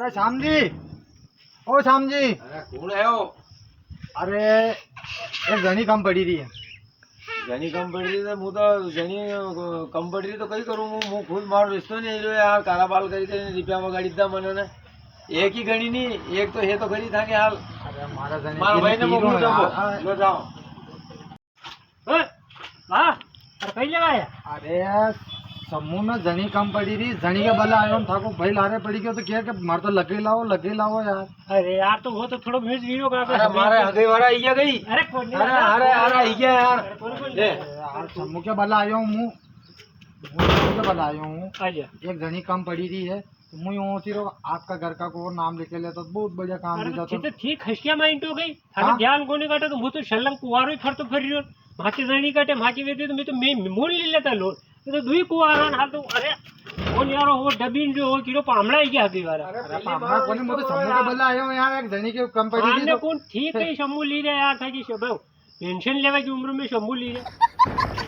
अरे श्याम जी, ओ श्याम जी। अरे कौन है वो? अरे एक जनी कम पड़ी रही है। जनी कम पड़ रही तो मुँह तो जनी कम पड़ रही तो कई करूँ मुँह खुद मार रिश्तो नहीं जो यार काला बाल करी थे रिपिया वगाड़ी था मन ने एक ही गणी नहीं एक तो है तो खरी था कि हाल अरे हमारा जनी मार भाई ने मोकलो लो जाओ वाह अरे कहीं लगाया अरे समूह में जनी कम पड़ी रही, जनी के बल्ला आयो था को भाई लारे पड़ी गयो तो क्या कि मार तो लगे लाओ यार। अरे यार तो वो तो थोड़ा म्यूज वीडियो का अरे मारे हगे वाला इया गई अरे कौन नहीं अरे अरे अरे इया यार ले यार समूह के बल्ला आयो हूँ समूह के बल्ला आयो हूँ। आजा एक जनी कम पड़ी रही है तो मुझे यूँ सिर्फ आपका घर का को नाम लिखे लेता तो बहुत बढ़िया काम अरे देता तो ठीक खसिया माइंड हो गई हाँ? अरे ध्यान कोने काटे तो मुझे तो शल्लंग कुवारो ही फरतो फरी रहो माची जणी काटे माची वेती तो मैं मोल ले लेता लो तो दुई कुवारा हाल तो अरे कौन यार वो डबीन जो हो किरो पामड़ा ही गया हगी वाला अरे पापा कोने मुझे समूह के बल्ला आयो हूँ यार। एक जनी के कम पड़ी रही हमने तो कौन ठीक है शंभू ली रहे यार था कि पेंशन लेवा की उम्र में शंभू ली रहे